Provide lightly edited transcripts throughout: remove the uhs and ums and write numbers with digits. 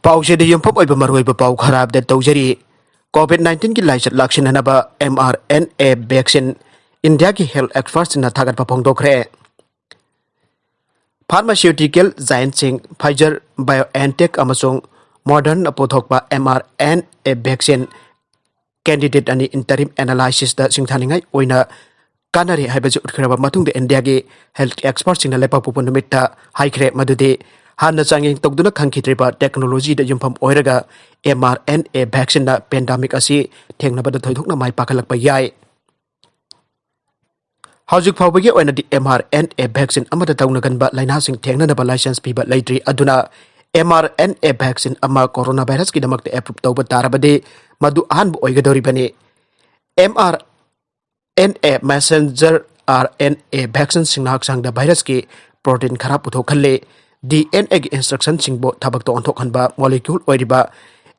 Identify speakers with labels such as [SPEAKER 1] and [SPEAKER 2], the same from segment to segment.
[SPEAKER 1] Pauze de Yumpop over Maruoiba Pau Harab de Tozeri, COVID-19 की licence लक्षण नबा mRNA vaccine India की health experts न थागत पफोंग दोखरे फार्मास्यूटिकल जायंट सिंह फाइजर बायोएनटेक अमसोंग मॉडर्न पोथोकपा mRNA वैक्सीन कैंडिडेट अनि इंटरिम एनालिसिस द सिंथानिंगाई ओइना कानरे हाइबजे उठखरबा मतुंग द इंडिया की हेल्थ एक्सपर्ट्स सिंह लेपापुप नुमित्ता हाइखरे मदुदे हाना चांगिंग तोगदुना खंखित्रिबा टेक्नोलॉजी द युमफम ओइरगा mRNA वैक्सीन द पेंडेमिक असि थेंगनबद थोइथोकना माइ पाखलकपा याय हौजिक फाउबगी ओइनादि mRNA वैक्सीन अमद तौनगनबा लाइनासिंग थेंगननबा लाइसेंस पीबा लैट्री अदुना mRNA वैक्सीन अमा कोरोना वायरस की दमकते एप्रूव तौबा तारबदे मदु अहानबा ओइगदोरिबने mRNA मैसेंजर RNA वैक्सीन सिंह हक्सांगदा वायरस की प्रोटीन खरा पुथोखल्ले DNA की इंस्ट्रक्शन सिंबो थबक तो अंथोखनबा मॉलिक्यूल ओइरिबा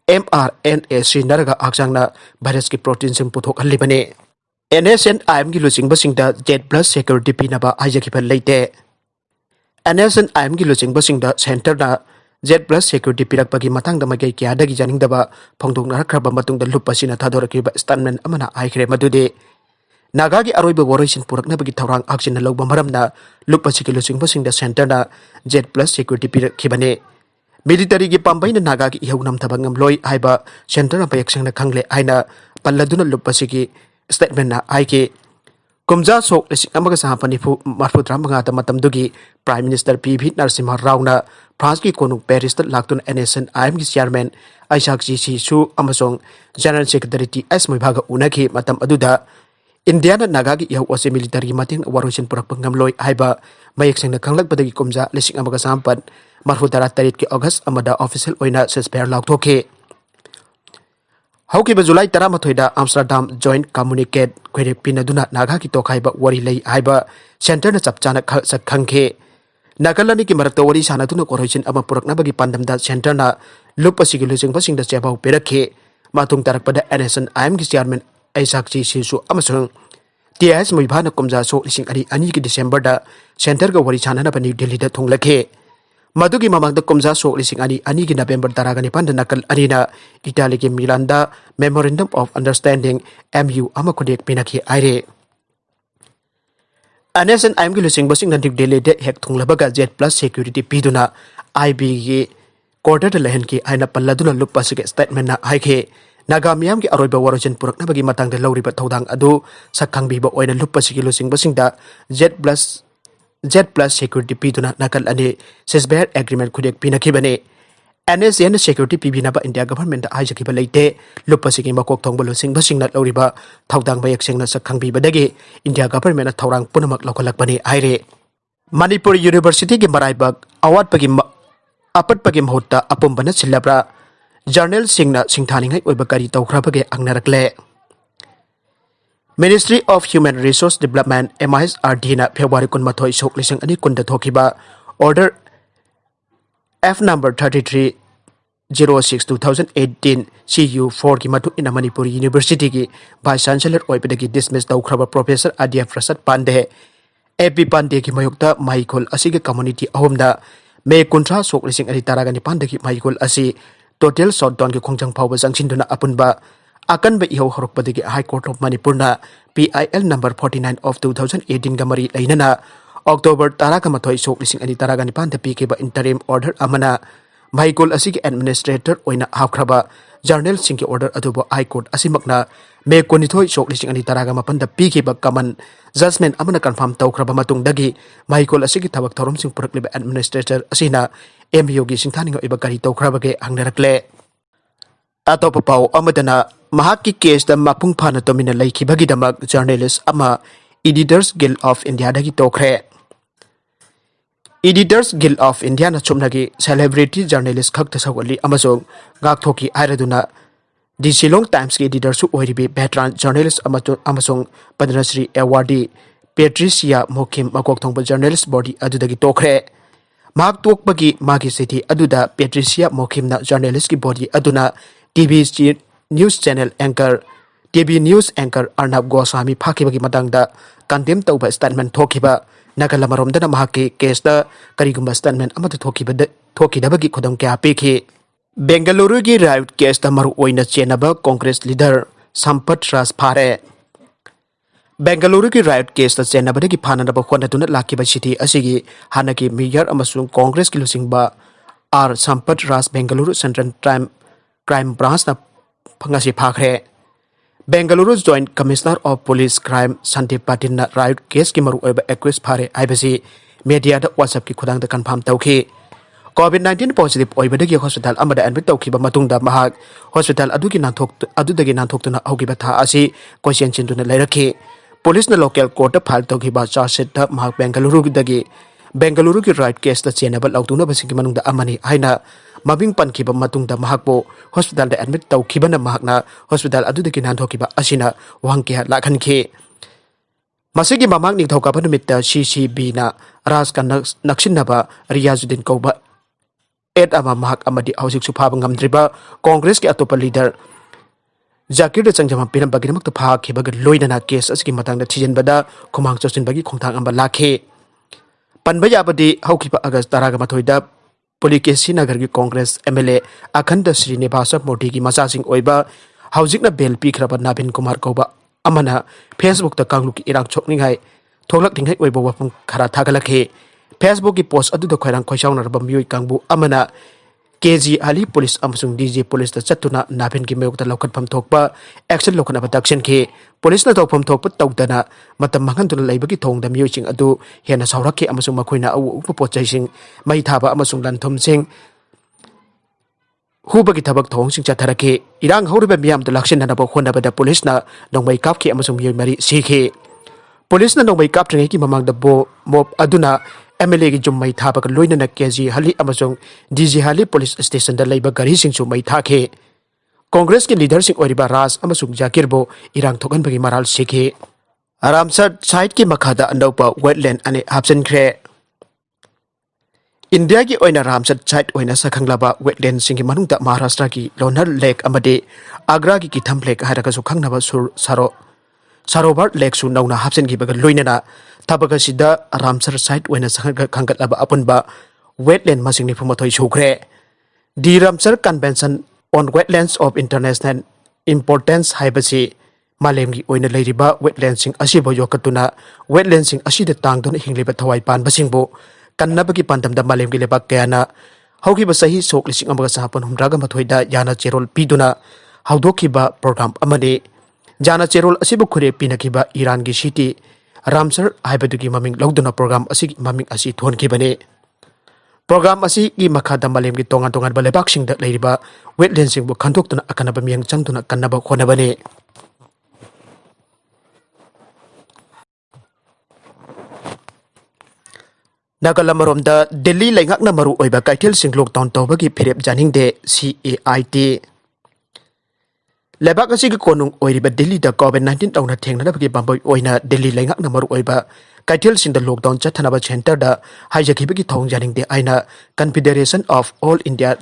[SPEAKER 1] mRNA सिनरगा हक्सांगना वायरस की प्रोटीन सिंह पुथोखल्लिबने NSNIM की लुचिंग बसिंगदा जेट प्लस सिक्योरिटी पिनबा आइजकिबा लेते NSNIM की लुचिंग बसिंगदा सेंटरना जेट प्लस सिक्योरिटी पिरकपगी मतंगदा मगै क्यादगी जानिंगदबा फोंदोंगनारखरबा मतुंगदा लुपसिना थादोरकिबा स्टेटमेंट अमना आइखरे मदुदे नागा की अरोइब वोरइसिन पुरकनबगी थौरांग आक्सिन लौबा मरमना लुपसिकी लुचिंग बसिंगदा सेंटरना जेट प्लस सिक्योरिटी पिरखिबने मिलिटरी की पांबैना नागा की इहौनम थबंगम लोई हाइबा सेंटर पयक्संगना खंगले हाइना पल्लदुना लुपसिकी स्टेटमेंट ना आइके कुमजा सोक लिसिंग अमगा सापनिफु मरफुद्रा मंगाता मतमदुगी प्राइम मिनिस्टर पीवी नरसिम्हा रावना फ्रांस की कोनुंग पेरिस लाक्तुन NSNIM की चेयरमैन आइसाक जीसीसु अमसोंग जनरल सेक्रेटरी एस मोइभागा उनखि मतम अदुदा इंडिया नागा की इहौ असे मिलिटरी मतिंग वरोसिन पुरकपंगम लोई हाइबा मयक्संगना खंगलकपदगी कुमजा लिसिंग अमगा सापन मरफुद्रा तरीत के अगस्त अमदा ऑफिशियल ओइना सस्पेयर लाक्थोखे हौकिबा जुलाई 13 आम्स्टरडाम जॉइंट कम्युनिकेट खैरे पिनदुना नागा की तोखाइबा वरी लई हाइबा सेंटर न चपचाना खंखे नागालैंड की मरक्ता वरी सानादुना कोरोइसिन अमा पुरकनबगी पांडमदा सेंटर न लुपसिगी लुचिंगबसिंगदा चेबाउ पेरखे मातुंग तारकपदा NSNIM की चेयरमैन ऐसाकची सिसु अमसुंग TS मोइभाना कुमजा सो लिसिंग अनि की दिसंबर दा सेंटर का वरी सानानबा न्यू दिल्ली दा थोंगलखे मधुगी ममांगदा कुमजा सो लिसिंग अनि की नवंबर 15 नकल अनिना इटाली के मिलानदा मेमोरेंडम ऑफ अंडरस्टैंडिंग MU अमा खुदेक पिनखि आइरे NSNIM की लुचिंग बसिंग न्यू दिल्ली दे हेक थोंगलबगा जेट प्लस सिक्योरिटी पीदुना IB की क्वार्टर लहन की आइना पल्लदुना लुपसिगे स्टेटमेंट ना हाइखे नागा मियाम की अरोइबा वरोजन पुरकनबगी मतंगदा लौरिबा थौदांग अदु सखंगबीबा ओइना लुपसिगी लुचिंग बसिंगदा जेट प्लस सिक्योरिटी पीदुना नकल अने सिस्बेयर एग्रीमेंट खुदेक पिनखिबने NSN सिक्योरिटी पीबिनाबा इंडिया गवर्नमेंट आइजकिबा लेते लुपसिगी मकोक थोंगबा लुचिंग बसिंगना लौरिबा थौदांग बयक्सेंगना सखंगबीबदगी इंडिया गवर्नमेंट थौरांग पुनमक लौखलकबने आइरे मणिपुर यूनिवर्सिटी की मराइबक अवाटपगी अपटपगी महुत्ता अपुंबना सिल्लब्रा जर्नल सिंगना सिंथानिंगाई ओइबा करी तौखरबगे अंगनरकले ministry of human resource development MISRD ना फेब्रुआरी 12 सोक लिसिंग अनि कुंड थोखिबा ऑर्डर F number 3306/2018 CU4 की मथु इन मणिपुर यूनिवर्सिटी की वाइस चांसलर ओइबदगी डिसमिस तौखरबा professor ADF Prasad Pandey AP Pandey की मयुक्ता माइकोल असिगे कम्युनिटी अहोमदा मे 19 सोक लिसिंग अनि तारागनि पांडे माइकोल असि टोटल शॉटडाउन के खोंजंग फावबा जंगसिनदुना अपुनबा अकनबा इहो हरकपदगी हाई कोर्ट ऑफ मणिपुर ना PIL नंबर 49 ऑफ 2018 गा मरी लैनना अक्टोबर 13 सोक लिसिंग अनि तारागनि पांडे पीकेबा इंटरिम ऑर्डर अमना माइकोल असिगे एडमिनिस्ट्रेटर ओइना हाखरबा जर्नल सिंह के ऑर्डर अदुबो हाई कोर्ट असिमकना मे 19 सोक लिसिंग अनि तारागा मपनदा पीकेबा कमन जजमेंट अमना कंफर्म तौखरबा मतुंगदगी माइकोल असिगे थबक थौरम सिंह पुरकलिबा एडमिनिस्ट्रेटर असिना MU की सिंथानिंग ओइबा करी तौखरबगे हंगनरकले अतोप पाउ अमदना महाकी केस द मपुंग फाना तोमिना लैखिबगीदमक जर्नलिस्ट अमा एडिटर्स गिल्ड ऑफ इंडिया दगी तोखरे एडिटर्स गिल्ड ऑफ इंडिया ना चुमनगी सेलिब्रिटी जर्नलिस्ट खक तसगली अमसोंग गाकथोकी आयरदुना दि शिलोंग टाइम्स के एडिटर सु ओइरिबे वेटरन जर्नलिस्ट अमसोंग पद्मश्री अवार्डी पेट्रिसिया मोकिम मकोक थोंबा जर्नलिस्ट बॉडी अदुदगी तोखरे माक तोकपगी मागी सिटी अदुदा पेट्रिसिया मोकिमना जर्नलिस्ट की बॉडी अदुना TV news channel anchor TV news anchor Arnab Goswami फाकिबगी मतंगदा कंडेम तौबा स्टेटमेंट थोखिबा नगलमरोमदना महाके केसदा करिगुंबा स्टेटमेंट अमद थोखिदबगी खुदम क्या पेखि Bengaluru की riot case ता मरुओइना चेनबा कांग्रेस लीडर संपत राज फारे Bengaluru की riot case ता चेनबा की फाननबा खोनतुना लाखिबा सिटी असिगी हानकी मेयर अमसुंग कांग्रेस की लुसिंगबा R Sampath Raj Bengaluru central crime branch ना फंगासी फाखरे Bengaluru Joint Commissioner of Police Crime Sandeep Patil na riot case की मरुओइबा एक्विस फारे आइबसी मीडिया दा WhatsApp की खुदांग दा confirm तौखी COVID-19 positive oibadagi hospital amada admit tawkhiba matungda mahak hospital adugi nanthoktuna hogiba tha asi question chintuna leiraki police na local court ta file tawkhiba charge sheet ta mahak Bengaluru ki right case ta chenaba lautuna basiki manungda amani haina mabing pankhiba matungda mahakbo hospital da admit tawkhiba na mahakna hospital adudagi nanthokiba asina wangkia lakhanki masigi mamang ning thokaba numitta CCB na rajka naksinaba Riyazuddin Kauba Ed ama mahak amadi hausik suphabang ngamdriba Congress ki atopa leader Zakir da changjama pinam baginak to phak khibaga loinana case asiki matang da thijenbada khumang chosin bagi khongthang amba lakhe panbaya abadi haukipa August taraga mathoida Pulikesi nagar ki Congress MLA Akhanda Srinivasa Modi ki macha sing oiba haujikna bel pikhraba Nabin Kumar Kauba amana Facebook ta kanglu ki Erang Sokningai tholak dingkai oiba wapung khara thagalakhe Facebook की post अदुदा खोइरांग खोइसाउनरबा मियोइ कांगबु अमना KG आली police अमसुंग DJ police ता चतुना नाभिन की मेयोक्ता लौखटफम थोकबा action लौखनबा दक्षिण के police ना तौफम थोकबा तौदना मतम महंतुना लैबगी थोंगदा मियोइसिंग अदु हेना सावरके अमसुंग मखोइना अउ उपपोचैसिंग मै थाबा अमसुंग लनथुमसिंग हुबगी थबक थोंगसिंग चाथरके इरांग हौरिबा मियाम द लक्षिननबा होनबदा पुलिस ना नोंमै कापके अमसुंग मियोइ मरि सिखे पुलिस ना नोंमै कापट्रिङै की ममांगदा मोब अदुना MLA की जुम्मई थाबक लोइनना केजी हली अमसुंग डीजी हली पुलिस स्टेशन दा लैबा गारी सिंगसु मै थाखे कांग्रेस के लीडर सिंग ओरिबा राज अमसुंग जाकिरबो इरांग थोगनबगी मराल सिखे आरामसर साइड की मखादा अंदौपा वेटलैंड अने हापसनख्रे इंडिया की ओइना रामसर साइड ओइना सखंगलाबा वेटलैंड सिंग की मनुंगदा महाराष्ट्र की लोनर लेक अमदे आग्रा की किथम लेक हारकासु खंगनबा सुर सारोबार लेक सु नौना हापसन की बगल लोइनना थबक सिदा रामसर साइट ओइना संग खंगतलाबा अपुनबा वेटलैंड मसिंग निफुमथोइ सुख्रे the Ramsar convention on wetlands of international importance हाइबसी मालेम की ओइना लेरिबा वेटलैंड सिंग असिबो योकतुना वेटलैंड सिंग असिदा तांगदुना हिंगलिबा थवाई पानबसिंगबो कन्नबगी पांदमदा मालेम की लेबा कयाना हौगिबा सही सोक लिसिंग अमगा सापन हुमरागा मथोइदा याना चेरोल पीदुना हौदोखिबा प्रोग्राम अमने जाना चेरोल असिबु खुरे पिनकिबा ईरान की सिटी रामसर हाइबदुगी ममिंग लौदुना प्रोग्राम असिगी ममिंग असि थोनखिबने प्रोग्राम असी की मखादा मालेम की तोंगा तोंगा बलेबाक सिंग द लेरिबा वेटलैंड सिंग बु खंदोक्तुना अकनबा मियंग चंगतुना कन्नबा खोनबने Naga lamarom da Delhi Leingakna Maruoiba keithelsing lockdown tawbagi Firep Yaningde CAIT Lebak asigi konung oiriba Delhi da COVID-19 tawna thengnabagi bamboi oina Delhi Leingakna Maruoiba keithelsing da lockdown chathanaba center da haijakibagi thong Yaningde aina Confederation of All India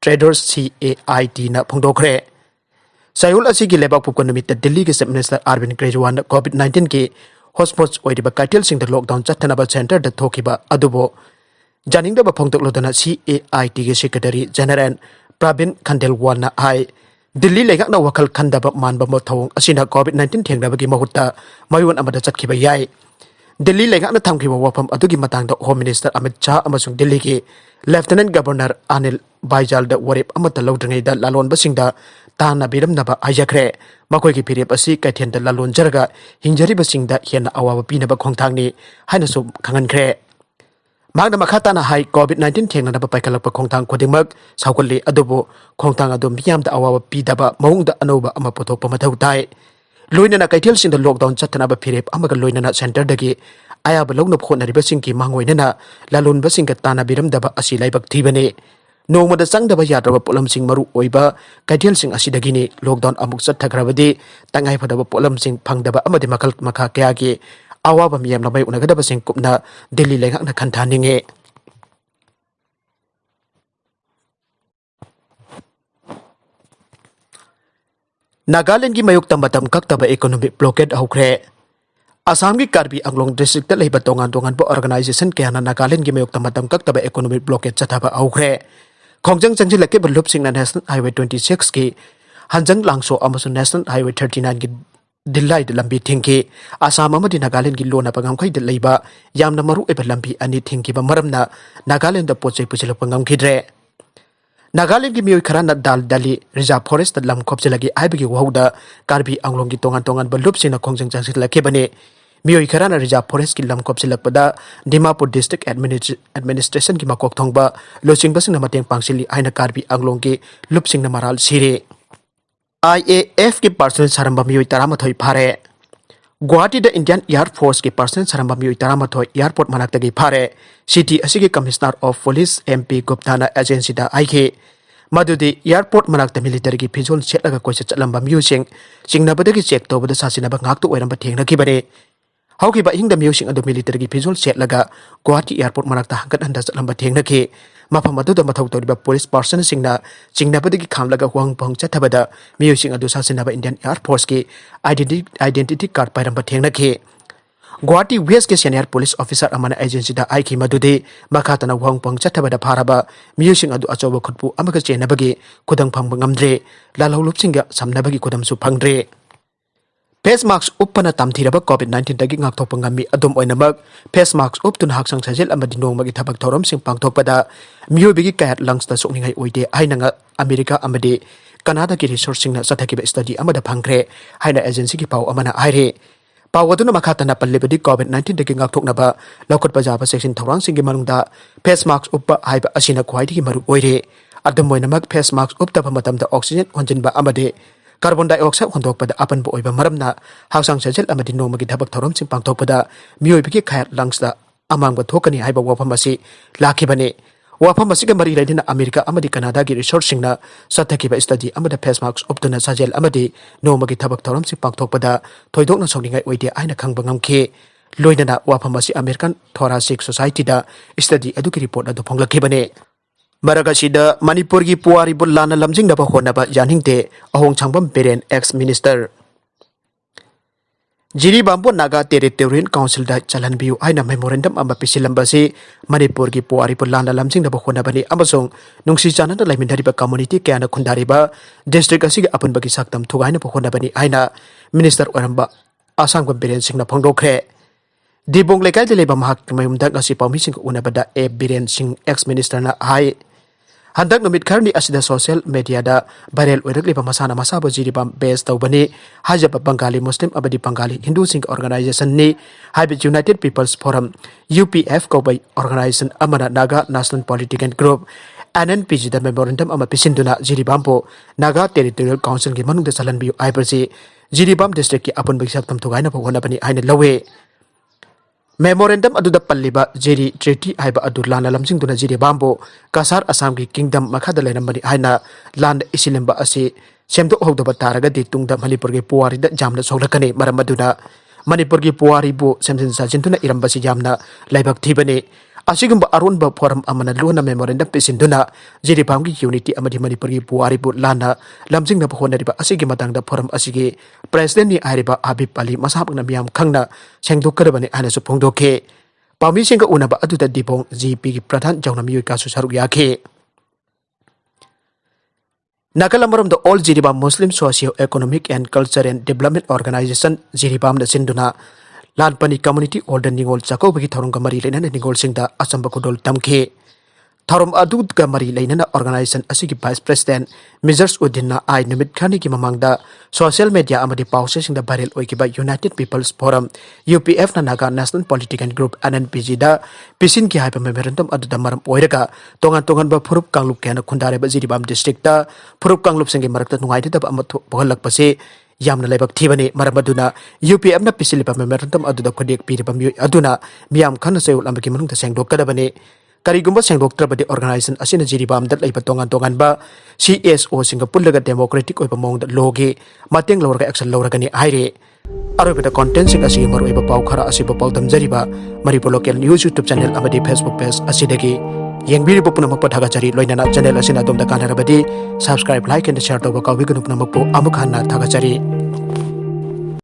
[SPEAKER 1] Traders CAIT na phongdokre Sayul asigi lebak pukonumit da Delhi ke Chief Minister Arvind Kejriwal COVID-19 ke hotspots oiriba keithelsing da lockdown chathanaba center da thokiba adubo Yaningda ba phongdoklodana CAIT ke Secretary General Pravin Khandelwal na ai Delhi Leingakna wakal khandaba manba mothong asina COVID-19 thengnabagi mahutta mayun amada chatkhiba yai Delhi Leingakna thamkhiba wafam adugi matangda Home Minister Amit Shah amasung Delhi ke Lieutenant Governor Anil Baijal da warep amata lawdringai da lalon basingda tana biramnaba ajakre makoi ki Firep asi kaithen da lalon jarga hingjari basingda hiana awawa pinaba khongthangni haina su khangankre magna makhata na hai COVID-19 thengna ba paikalakpa khongthang khodimak saukali adubo khongthang adum miyam da awawa pidaba maungda anoba ama pothokpa mathau tai loina na kaithelsing da lockdown chathana ba Firep amaga loina na center dagi ayaba logna khonari basing ki mangoina na lalon basing ka tana biramdaba asi laibak thibane नोमदा चंगदबा याद्रबा पोलमसिंग Maru ओइबा कैथेलसिंग असिदगिनी lockdown अमुक चथग्रबदि तंगाइ फदबा पोलमसिंग फंगदबा अमदि मखल मखा कयागी आवाबा मियम लबै उनगदबसिंग कुपना दिल्ली लेंगकना खंथानिंगे नागालैंड की मयुक्ता मतम कक्तबा economic blockade हौख्रे Assam की Karbi Anglong district लेबा तोंगान तोंगान बो organisation केना नागालैंड की मयुक्ता मतम कक्तबा इकोनॉमिक ब्लॉकेट चथाबा हौख्रे खोंजंग चंजिलके बलुप सिंगना नेशनल हाईवे 26 की हंजंग लांगसो अमसु नेशनल हाईवे 39 की दिल्लाई लंबी थिंकी आसाम अमदी नागालैंड की लोना पंगमखै द लैबा यामना मरुओइबा लंबी अनि थिंकीबा मरमना नागालैंड द पोचै पुचिलप पंगमखिद्रे नागालैंड की मियोइ खराना दाल दाली रिजर्व फॉरेस्ट लम खोपचलगी आइबगी वहुदा कार्बी आंगलोंग की तोंगान तोंगान बलुप सिंगना खोंजंग चंजिलके मियोइ खराना रिजर्व फॉरेस्ट की लम खोपचलपदा दिमापुर डिस्ट्रिक्ट एडमिनिस्ट्रेशन की मकोक थोंगबा लोचिंगबसिंगना मतेंग पांगसिली आइना कार्बी आंगलोंग की लुपसिंगना मराल सिरे IAF की पर्सनल sarmba मियोइ तरामथोइ फारे गुवाहाटी द इंडियन एयरफोर्स की पर्सनल sarmba मियोइ तरामथोइ एयरपोर्ट मनाक्तगी फारे सिटी असिगी कमिश्नर ऑफ पुलिस MP गुप्ताना एजेंसी दा आइखे मदुदी एयरपोर्ट मनाक्त मिलिटरी की फिजोल सेटलगा कोइसे चलंबा मियोसिंग चिंगनाबदगी चेक तोबदा सासिनाबा ngaktu ओइरंबा थेंगनखिबने हौकिबा हिंगदा मियोसिंग अदु मिलिटरी की फिजोल सेटलगा गुवाहाटी एयरपोर्ट मनाक्ता हंगत हंदा चलंबा थेंगनखि मफम अदुदा मथौ तोरिबा पुलिस पर्सन सिंगना चिंगनाबदगी खामलगा हुआंग पंग चथबदा मियोसिंग अदु सासिनाबा इंडियन एयरफोर्स की आइडेंटिटी कार्ड पाइरंबा थेंगनखि गुवाहाटी वेस्ट के सीनियर पुलिस ऑफिसर अमना एजेंसी दा आइखि मदुदे मखातना हुआंग पंग चथबदा फारबा मियोसिंग अदु अचौबा खुदपु अमगा चेनबगी खुदंग फंग ngamdre लालौलुपसिंगा समनबगी खुदमसु फंगद्रे फेस मास्क उपना तमथिरबा कोविड-19 दगी ngakthokpa ngami adum oinamak face mask उपतुन हाक्संग सजेल अमदि नोंगमगी थबक थौरम सिंग पांगथोकपदा मियोबिगी कायत लंग्स दा सोकनिंगाई ओइदे हाइनंगा अमेरिका अमदि कनाडा की रिसोर्स सिंगना सथकिबा स्टडी अमदा फंगख्रे हाइना एजेंसी की पाव अमना आइरे पाव अदुना मखातना पल्लिबदि कोविड-19 दगी ngakthoknaba लौकटपा जाबा सेक्शन थौरांग सिंगी मनुंगदा फेस मास्क उपा हाइबा असिना ख्वाइदगी मरु ओइरे अदम ओइनमक फेस मास्क उपतबा मतमदा ऑक्सीजन होंजिनबा अमदि कार्बन डाइऑक्साइड होंदोकपदा अपनबो ओइबा मरमना हाउसांग सजेल अमदि नोमगी थबक थौरम सिंग पांगथोकपदा मियोइबगी खायत लंग्सदा अमांगबा थोकनी हाइबा वाफम असि लाखिबने वाफम असिगा मरी लैदिना अमेरिका अमदि कनाडा की रिसोर्स सिंगना सथकिबा स्टडी अमदा फेस मास्क उपतुना सजेल अमदि नोमगी थबक थौरम सिंग पांगथोकपदा थोइदोकना सोकनिंगाई ओइदे आइना खंगबा ngamखे लोइदना वाफम असि अमेरिकन थोरासिक सोसाइटी दा स्टडी अदुकी रिपोर्ट अदु फोंगलखिबने मरगसिदा मणिपुर की पुवारी बुल्लाना लमजिंगदबा होनबा यानिंगदे अहोंग Chhangbam Beren ex minister JIRIBAM Naga territorial council दा chlhnbiyu हाइना मेमोरेंडम अमा पिसिलम्बसी मणिपुर की पुवारी बुल्लाना लमजिंगदबा होनबनी अमसोंग नुंगसी चानना लाइमिनदरिबा कम्युनिटी क्याना खुंदारिबा डिस्ट्रिक्ट असिगे अपनबगी साक्तम थुगाइना होनबनी हाइना मिनिस्टर ओरंबा आसांग बेरेन सिंगना फोंगदोखरे दिबोंग लेकाइदे लेबा महाक मयुमदा गसी पाउमी सिंग उनबदा A Biren Singh ex minister ना हाई हंदक नुमित खरनी असिदा सोशल मीडिया दा वायरल ओइरकलिबा मसाना मसाबो JIRIBAM बेस तौबनी हाजबा बंगाली मुस्लिम अबदी बंगाली हिंदू सिंग ऑर्गेनाइजेशन ने हाइब यूनाइटेड पीपल्स फोरम UPF कोबै ऑर्गेनाइजेशन अमना Naga national political group NNPG दा मेमोरेंडम अमा पिसिंदुना JIRIBAM पो नागा टेरिटोरियल काउंसिल की मनुंग दा chlhnbiyu आइबरसी JIRIBAM डिस्ट्रिक्ट की अपन बगिसक्तम थुगाइना होनबनी आइना लवे मेमोरेंडम अदुदा पल्लिबा जेरी ट्रेटी हाइबा अदु लाना लमजिंगदुना JIRIBAM बो कासार असम की किंगडम मखादा लेनबनी हाइना लान इसिलेंबा असि सेमदो होदबा तारगदि तुंगदा मणिपुर के पुवारी दा जामना सोगलकने मरमदुना मणिपुर की पुवारी बो सेमजिन साजिंदुना इरंबसी जामना लाइबक थीबने असिगुंबा अरुणबा फोरम अमना लोना मेमोरेंडम पिसिंदुना JIRIBAM की यूनिटी अमदि मणिपुर की पुवारी बो लाना लमजिंगना होनरिबा असिगे मतंगदा फोरम असिगे प्रेसिडेंट नि आइरिबा हबीब अली मसाबना मियाम खंगना सेंगदोकरबने आना सु फोंदोखे पामी सिंग उनबा अदुदा दिबोंग GP की प्रधान जौना मियोइ कासु सरुक याखे नागालमरम the all JIRIBAM Muslim socio economic and culture and development organisation JIRIBAM द सिंदुना लानपनी कम्युनिटी ओल्डर निगोल चाकोबगी थौरंग मरी लेना निगोल सिंगदा असंबा खुदोल तमखे थौरम अदुद मरी लेना ऑर्गेनाइजेशन असिगी वाइस प्रेसिडेंट मिजर्स उद्दीन आई नुमित खानी की ममांगदा सोशल मीडिया अमदि पाउसे सिंगदा वायरल ओइकिबा यूनाइटेड पीपल्स फोरम UPF ना Naga national political group NNPG दा पिसिन की हाइबा मेमोरेंडम अदुदा मरम ओइरगा तोंगान तोंगान बा फुरुप कांगलुप केना खुंदारेबा JIRIBAM डिस्ट्रिक्ट दा फुरुप कांगलुप सिंगी मरकता नुंगाइदब अमथो बहलकपसे यामना लाइबक थीबने मरमदुना UPF ना पिसिलिबा मेमोरेंडम अदुदा खुदेक पीरिबा मियोइ अदुना मियाम खन सेउ लंबकी मनुंग सेंगदोकदबने करीगुंबा सेंगदोक्त्रबदि ऑर्गेनाइजेशन असिना JIRIBAM दा लैबा तोंगान तोंगान बा CSO सिंग पुल्लगा डेमोक्रेटिक ओइबा मोंग लोगे मतेंग लौरगा एक्शन लौरगनी आइरे अरोबदा कंटेंट सिंग असि मरोइबा पाउ खरा असिबा पाउ तमजरिबा Manipur local news YouTube channel अमदि फेसबुक पेज असिदगी येंगबिरिबो पुनमक पथागाचरी लोइनाना चैनल असिना दोमदा कानरबदि सब्सक्राइब लाइक एंड शेयर तोबा काउबिगनु पुनमक पो अमुक हन्ना थागाचरी।